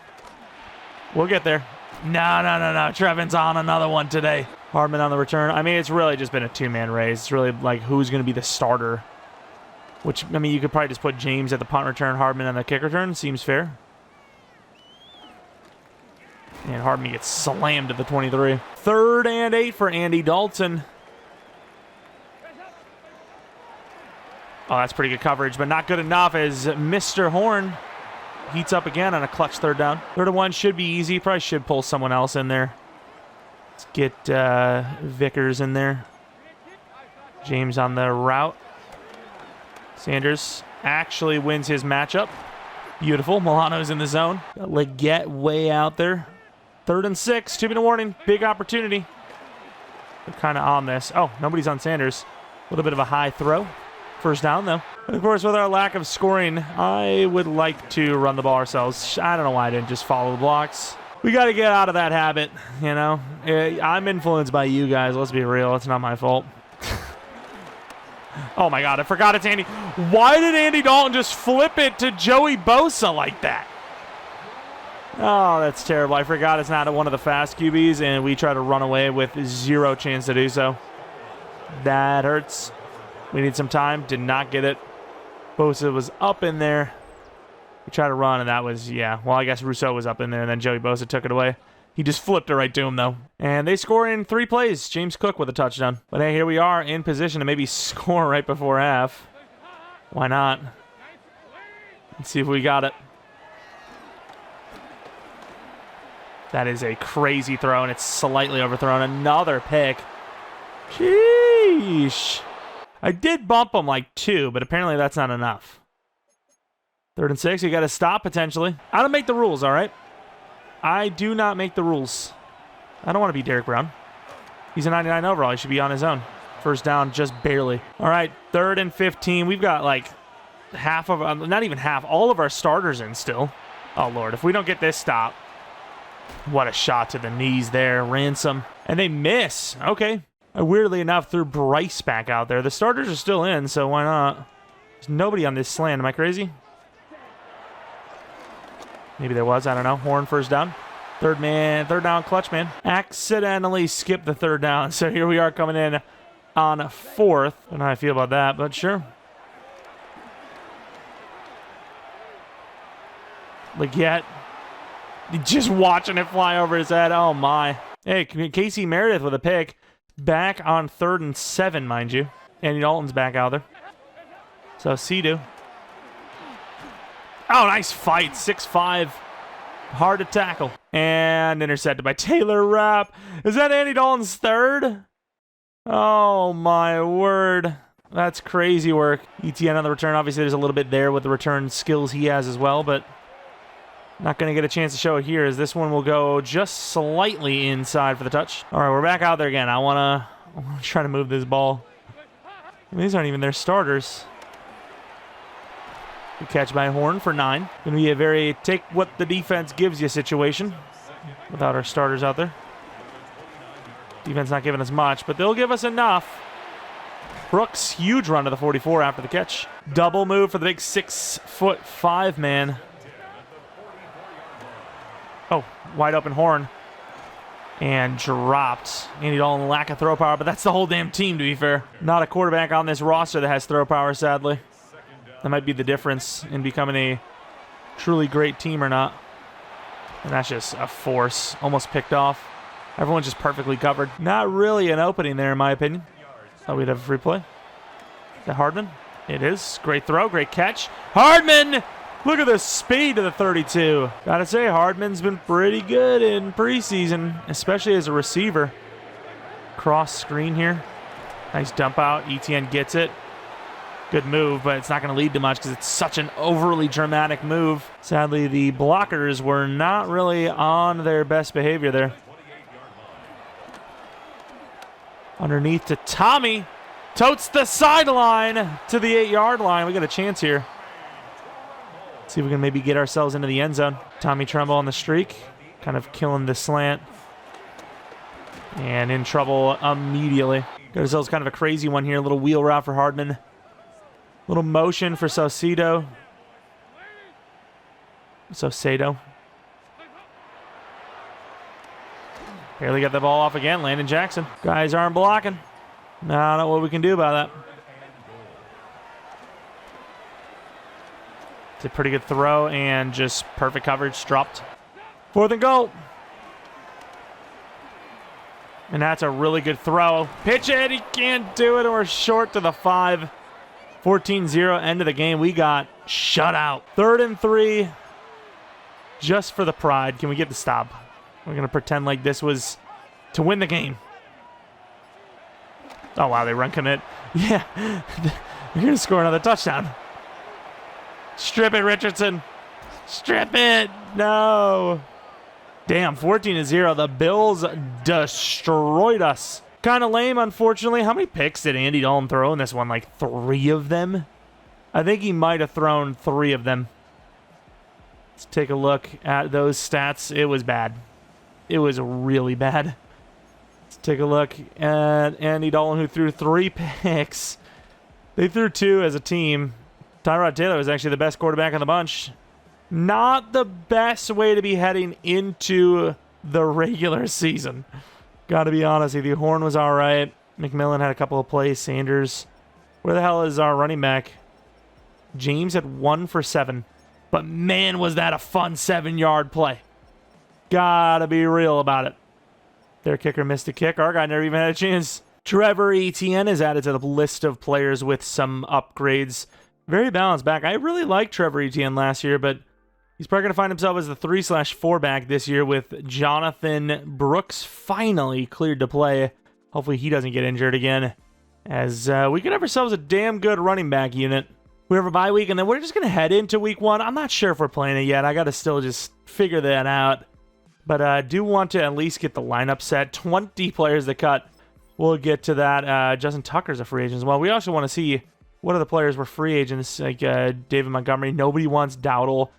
We'll get there. No. Trevin's on another one today. Hardman on the return. I mean, it's really just been a two-man race. It's really like who's going to be the starter. Which, I mean, you could probably just put James at the punt return, Hardman on the kick return. Seems fair. And Hardman gets slammed at the 23. 3rd and 8 for Andy Dalton. Oh, that's pretty good coverage, but not good enough as Mr. Horn heats up again on a clutch 3rd down. 3rd and 1 should be easy. Probably should pull someone else in there. Let's get Vickers in there. James on the route. Sanders actually wins his matchup. Beautiful. Milano's in the zone. Leggett way out there. 3rd and 6. 2-minute warning. Big opportunity. They're kind of on this. Oh, nobody's on Sanders. A little bit of a high throw. First down, though. And of course, with our lack of scoring, I would like to run the ball ourselves. I don't know why I didn't just follow the blocks. We got to get out of that habit, you know. I'm influenced by you guys. Let's be real. It's not my fault. Oh, my God. I forgot it's Andy. Why did Andy Dalton just flip it to Joey Bosa like that? Oh, that's terrible. I forgot it's not one of the fast QBs, and we try to run away with 0 chance to do so. That hurts. We need some time. Did not get it. Bosa was up in there. We tried to run, and that was, yeah. Well, I guess Rousseau was up in there, and then Joey Bosa took it away. He just flipped it right to him, though. And they score in 3 plays. James Cook with a touchdown. But hey, here we are in position to maybe score right before half. Why not? Let's see if we got it. That is a crazy throw, and it's slightly overthrown. Another pick. Sheesh. I did bump him like 2, but apparently that's not enough. 3rd and 6, you got to stop potentially. I don't make the rules, all right? I do not make the rules. I don't want to be Derek Brown. He's a 99 overall. He should be on his own. First down, just barely. All right, 3rd and 15. We've got like half of, not even half, all of our starters in still. Oh, Lord, if we don't get this stop. What a shot to the knees there. Ransom. And they miss. Okay. Weirdly enough, threw Bryce back out there. The starters are still in, so why not? There's nobody on this slant. Am I crazy? Maybe there was. I don't know. Horn first down. 3rd down, clutch man. Accidentally skipped the 3rd down. So here we are coming in on 4th. I don't know how I feel about that, but sure. Leggett. Just watching it fly over his head. Oh, my. Hey, Casey Meredith with a pick. Back on 3rd and 7, mind you. Andy Dalton's back out there. So, Sea-Doo. Oh, nice fight. 6'5". Hard to tackle. And intercepted by Taylor Rapp. Is that Andy Dalton's 3rd? Oh, my word. That's crazy work. ETN on the return. Obviously, there's a little bit there with the return skills he has as well, but not going to get a chance to show it here as this one will go just slightly inside for the touch. All right, we're back out there again. I want to try to move this ball. I mean, these aren't even their starters. Good catch by Horn for 9. Going to be a very take what the defense gives you situation without our starters out there. Defense not giving us much, but they'll give us enough. Brooks, huge run to the 44 after the catch. Double move for the big 6'5" man. Oh, wide open Horn. And dropped. Andy Dalton, lack of throw power, but that's the whole damn team, to be fair. Not a quarterback on this roster that has throw power, sadly. That might be the difference in becoming a truly great team or not. And that's just a force. Almost picked off. Everyone's just perfectly covered. Not really an opening there, in my opinion. Thought we'd have a free play. Is that Hardman? It is. Great throw, great catch. Hardman! Look at the speed of the 32. Gotta say, Hardman's been pretty good in preseason, especially as a receiver. Cross screen here. Nice dump out. ETN gets it. Good move, but it's not going to lead to much because it's such an overly dramatic move. Sadly, the blockers were not really on their best behavior there. Underneath to Tommy. Totes the sideline to the 8-yard line. We got a chance here. See if we can maybe get ourselves into the end zone. Tommy Tremble on the streak. Kind of killing the slant. And in trouble immediately. Got ourselves kind of a crazy one here. A little wheel route for Hardman. Little motion for Saucedo. Barely got the ball off again. Landon Jackson. Guys aren't blocking. I don't know what we can do about that. It's a pretty good throw and just perfect coverage. Dropped. 4th and goal. And that's a really good throw. Pitch it. He can't do it. We're short to the 5. 14-0 end of the game. We got shut out. 3rd and 3. Just for the pride. Can we get the stop? We're going to pretend like this was to win the game. Oh, wow. They run commit. Yeah. You're going to score another touchdown. Strip it, Richardson. Strip it. No. Damn, 14-0. The Bills destroyed us. Kind of lame, unfortunately. How many picks did Andy Dalton throw in this one? Like 3 of them? I think he might have thrown 3 of them. Let's take a look at those stats. It was bad. It was really bad. Let's take a look at Andy Dalton, who threw 3 picks. They threw 2 as a team. Tyrod Taylor was actually the best quarterback in the bunch. Not the best way to be heading into the regular season. Got to be honest with you. Horn was all right. McMillan had a couple of plays. Sanders. Where the hell is our running back? James had 1 for 7. But man, was that a fun 7-yard play. Gotta be real about it. Their kicker missed a kick. Our guy never even had a chance. Trevor Etienne is added to the list of players with some upgrades. Very balanced back. I really liked Trevor Etienne last year, but he's probably going to find himself as the 3/4 back this year with Jonathan Brooks finally cleared to play. Hopefully he doesn't get injured again, as we could have ourselves a damn good running back unit. We have a bye week, and then we're just going to head into week 1. I'm not sure if we're playing it yet. I got to still just figure that out. But I do want to at least get the lineup set. 20 players to cut. We'll get to that. Justin Tucker's a free agent as well. We also want to see what other players were free agents, like David Montgomery. Nobody wants Dowdle.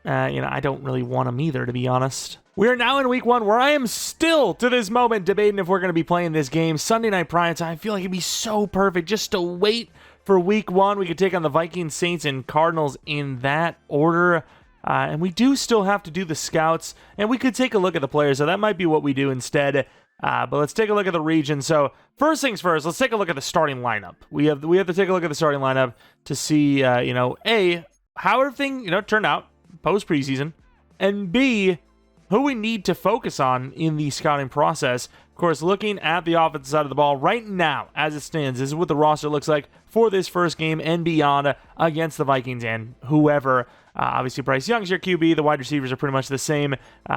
I don't really want him either, to be honest. We are now in week 1, where I am still, to this moment, debating if we're going to be playing this game. Sunday night prime time. I feel like it'd be so perfect just to wait for week 1. We could take on the Vikings, Saints, and Cardinals in that order. And we do still have to do the scouts, and we could take a look at the players, so that might be what we do instead. But let's take a look at the region. So first things first, let's take a look at the starting lineup. We have to take a look at the starting lineup to see, A, how everything, turned out post-preseason, and B, who we need to focus on in the scouting process. Of course, looking at the offensive side of the ball right now, as it stands, this is what the roster looks like for this first game and beyond against the Vikings and whoever. Obviously, Bryce Young's your QB. The wide receivers are pretty much the same.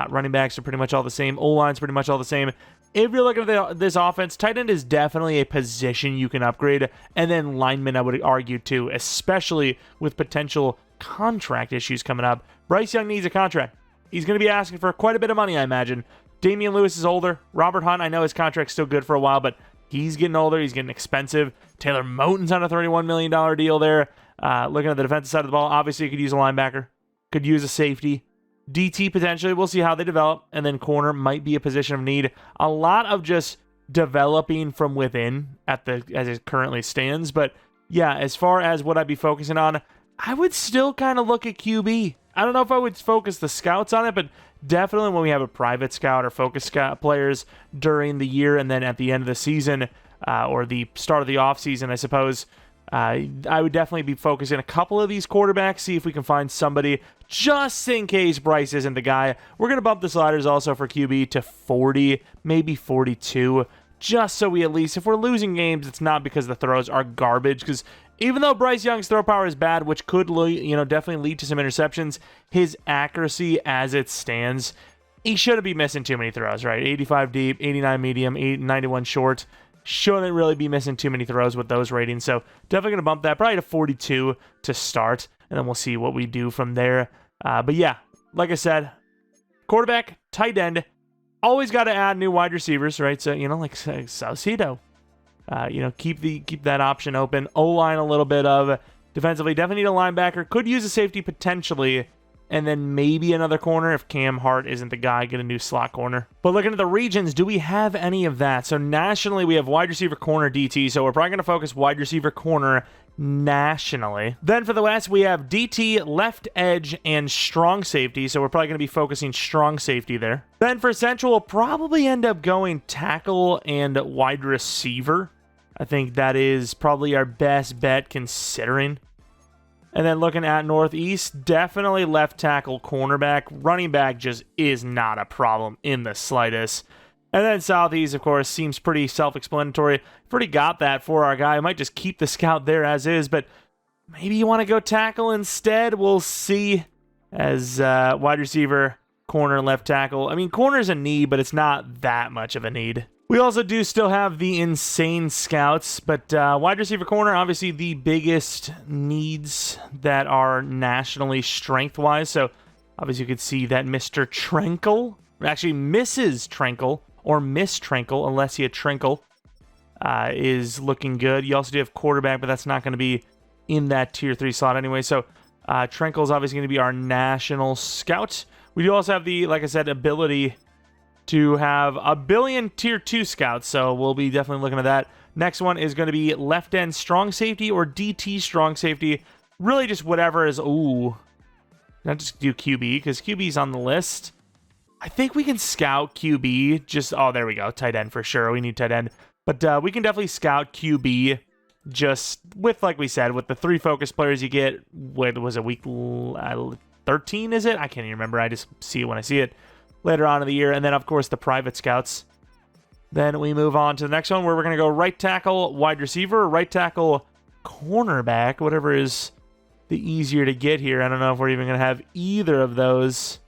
Running backs are pretty much all the same. O-line's pretty much all the same. If you're looking at this offense, tight end is definitely a position you can upgrade. And then linemen, I would argue, too, especially with potential contract issues coming up. Bryce Young needs a contract. He's going to be asking for quite a bit of money, I imagine. Damian Lewis is older. Robert Hunt, I know his contract's still good for a while, but he's getting older. He's getting expensive. Taylor Moton's on a $31 million deal there. Looking at the defensive side of the ball, obviously you could use a linebacker. Could use a safety. DT potentially. We'll see how they develop. And then corner might be a position of need. A lot of just developing from within as it currently stands. But yeah, as far as what I'd be focusing on, I would still kind of look at QB. I don't know if I would focus the scouts on it, but definitely when we have a private scout or focus scout players during the year and then at the end of the season or the start of the offseason, I suppose, I would definitely be focusing a couple of these quarterbacks, see if we can find somebody just in case Bryce isn't the guy. We're going to bump the sliders also for QB to 40, maybe 42, just so we at least, if we're losing games, it's not because the throws are garbage, because even though Bryce Young's throw power is bad, which could definitely lead to some interceptions, his accuracy as it stands, he shouldn't be missing too many throws, right? 85 deep, 89 medium, 91 short. shouldn't really be missing too many throws with those ratings. So definitely going to bump that probably to 42 to start, and then we'll see what we do from there. But yeah, like I said, quarterback, tight end, always got to add new wide receivers, right? So, like Saucedo, keep that option open. O-line a little bit of defensively. Definitely need a linebacker. Could use a safety potentially. And then maybe another corner if Cam Hart isn't the guy, get a new slot corner. But looking at the regions, do we have any of that? So nationally, we have wide receiver, corner, DT. So we're probably going to focus wide receiver, corner nationally. Then for the West, we have DT, left edge, and strong safety. So we're probably going to be focusing strong safety there. Then for Central, we'll probably end up going tackle and wide receiver. I think that is probably our best bet considering. And then looking at Northeast, definitely left tackle, cornerback. Running back just is not a problem in the slightest. And then Southeast, of course, seems pretty self-explanatory. We've already got that for our guy. I might just keep the scout there as is, but maybe you want to go tackle instead. We'll see. As wide receiver, corner, left tackle. I mean, corner's a need, but it's not that much of a need. We also do still have the insane scouts, but wide receiver, corner, obviously the biggest needs that are nationally strength-wise. So obviously you could see that Mr. Trenkle, actually Mrs. Trenkle, or Miss Trenkle, Alessia Trenkle, is looking good. You also do have quarterback, but that's not going to be in that tier 3 slot anyway. So Trenkle is obviously going to be our national scout. We do also have the, like I said, ability to have a billion tier 2 scouts, so we'll be definitely looking at that. Next one is going to be left end strong safety or DT strong safety. Really just whatever is, not just do QB, because QB's on the list. I think we can scout QB, there we go, tight end for sure, we need tight end. But we can definitely scout QB just with, like we said, with the 3 focus players you get, what was it, week 13, is it? I can't even remember, I just see it when I see it. Later on in the year, and then, of course, the private scouts. Then we move on to the next one, where we're going to go right tackle, wide receiver, right tackle, cornerback, whatever is the easier to get here. I don't know if we're even going to have either of those.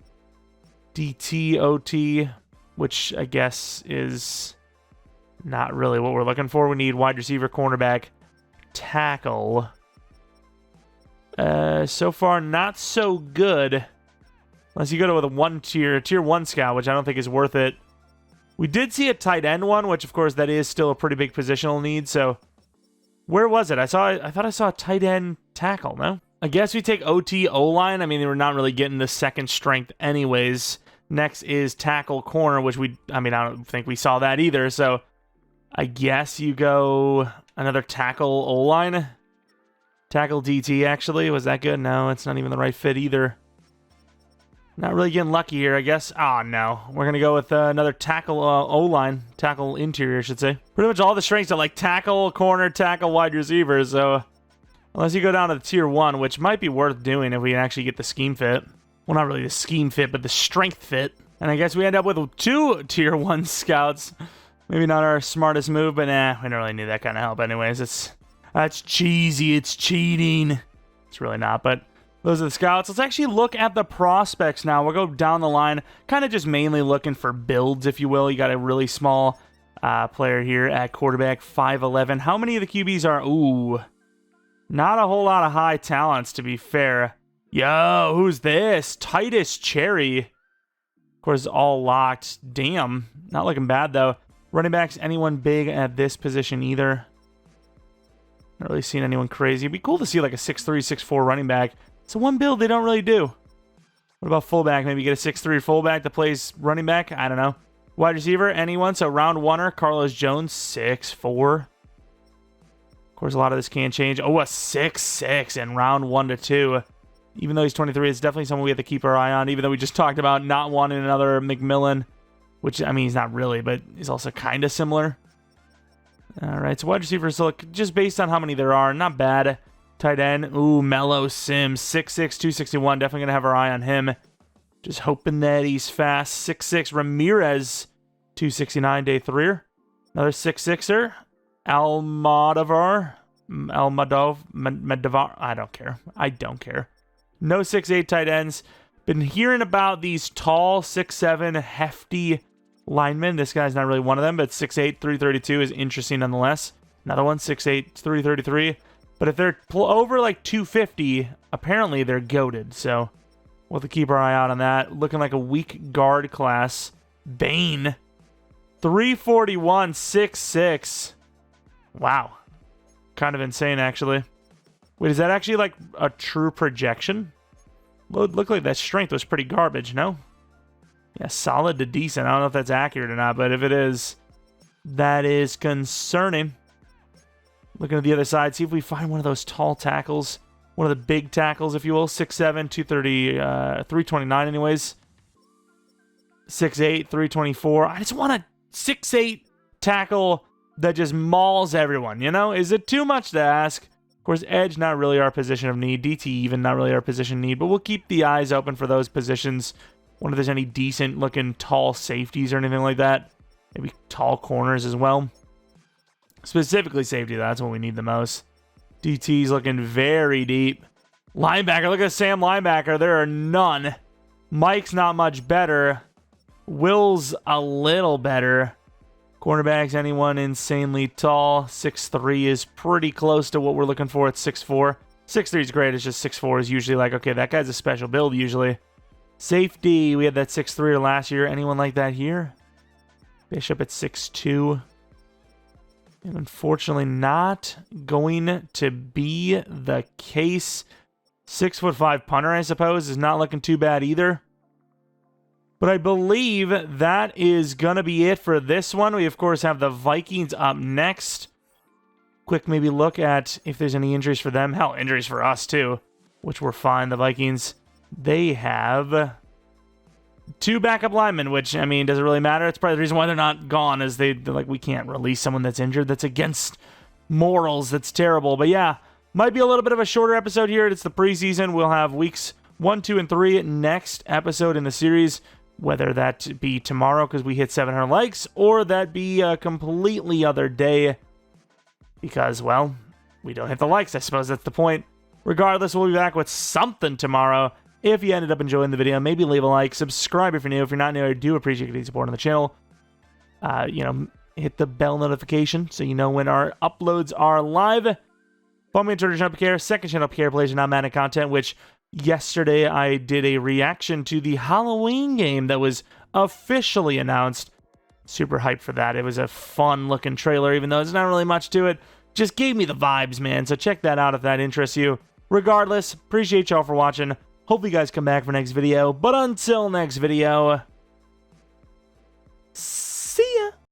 DT, OT, which I guess is not really what we're looking for. We need wide receiver, cornerback, tackle. So far, not so good. Unless you go with a tier 1 scout, which I don't think is worth it. We did see a tight end one, which of course that is still a pretty big positional need. So where was it? I thought I saw a tight end tackle, no? I guess we take OT O-line. I mean, they were not really getting the second strength anyways. Next is tackle corner, which I don't think we saw that either. So I guess you go another tackle O-line. Tackle DT, actually. Was that good? No, it's not even the right fit either. Not really getting lucky here, I guess. Oh, no. We're going to go with another tackle O-line. Tackle interior, I should say. Pretty much all the strengths are like tackle, corner, tackle, wide receiver. So unless you go down to the tier 1, which might be worth doing if we can actually get the scheme fit. Well, not really the scheme fit, but the strength fit. And I guess we end up with 2 tier 1 scouts. Maybe not our smartest move, but we don't really need that kind of help anyways. That's cheesy. It's cheating. It's really not, but those are the scouts. Let's actually look at the prospects now. We'll go down the line, kind of just mainly looking for builds, if you will. You got a really small player here at quarterback, 5'11". How many of the QBs are... not a whole lot of high talents, to be fair. Yo, who's this? Titus Cherry. Of course, all locked. Damn. Not looking bad, though. Running backs, anyone big at this position either? Not really seeing anyone crazy. It'd be cool to see like a 6'3", 6'4" running back. So one build they don't really do. What about fullback? Maybe get a 6'3" fullback that plays running back? I don't know. Wide receiver, anyone? So round 1er, Carlos Jones, 6'4". Of course, a lot of this can change. Oh, a 6'6" in round 1 to 2. Even though he's 23, it's definitely someone we have to keep our eye on, even though we just talked about not wanting another McMillan, which, I mean, he's not really, but he's also kind of similar. All right, so wide receivers, so look, just based on how many there are, not bad. Tight end, Mello Sims, 6'6", 261. Definitely going to have our eye on him. Just hoping that he's fast. 6'6", Ramirez, 269, day 3. Another 6'6"er, Almodovar, I don't care. No 6'8" tight ends. Been hearing about these tall, 6'7", hefty linemen. This guy's not really one of them, but 6'8", 332 is interesting nonetheless. Another one, 6'8", 333. But if they're over like 250, apparently they're goated. So we'll have to keep our eye out on that. Looking like a weak guard class. Bane, 341, 6'6". Wow. Kind of insane, actually. Wait, is that actually like a true projection? Looked like that strength was pretty garbage, no? Yeah, solid to decent. I don't know if that's accurate or not, but if it is, that is concerning. Looking at the other side, see if we find one of those tall tackles. One of the big tackles, if you will. 6'7", 230, 329 anyways. 6'8", 324. I just want a 6'8" tackle that just mauls everyone, you know? Is it too much to ask? Of course, edge, not really our position of need. DT, even not really our position of need. But we'll keep the eyes open for those positions. Wonder if there's any decent-looking tall safeties or anything like that. Maybe tall corners as well. Specifically safety, that's what we need the most. DT's looking very deep. Linebacker, look at Sam linebacker. There are none. Mike's not much better. Will's a little better. Cornerbacks, anyone insanely tall. 6'3" is pretty close to what we're looking for at 6'4". 6'3" is great. It's just 6'4" is usually like, okay, that guy's a special build usually. Safety, we had that 6'3" last year. Anyone like that here? Bishop at 6'2". And unfortunately not going to be the case. 6'5" punter, I suppose, is not looking too bad either. But I believe that is going to be it for this one. We, of course, have the Vikings up next. Quick maybe look at if there's any injuries for them. Hell, injuries for us, too, which we're fine. The Vikings, they have 2 backup linemen, which, I mean, does it really matter? It's probably the reason why they're not gone, is they're like, we can't release someone that's injured. That's against morals. That's terrible. But yeah, might be a little bit of a shorter episode here. It's the preseason. We'll have weeks 1, 2, and 3 next episode in the series. Whether that be tomorrow because we hit 700 likes, or that be a completely other day because, well, we don't hit the likes. I suppose that's the point. Regardless, we'll be back with something tomorrow. If you ended up enjoying the video, maybe leave a like, subscribe if you're new. If you're not new, I do appreciate your support on the channel. Hit the bell notification so you know when our uploads are live. Follow me on Twitter, Jeromepkr, second channel, Pkr Plays and non-Madden content, which yesterday I did a reaction to the Halloween game that was officially announced. Super hyped for that. It was a fun-looking trailer, even though there's not really much to it. Just gave me the vibes, man. So check that out if that interests you. Regardless, appreciate y'all for watching. Hope you guys come back for next video. But until next video,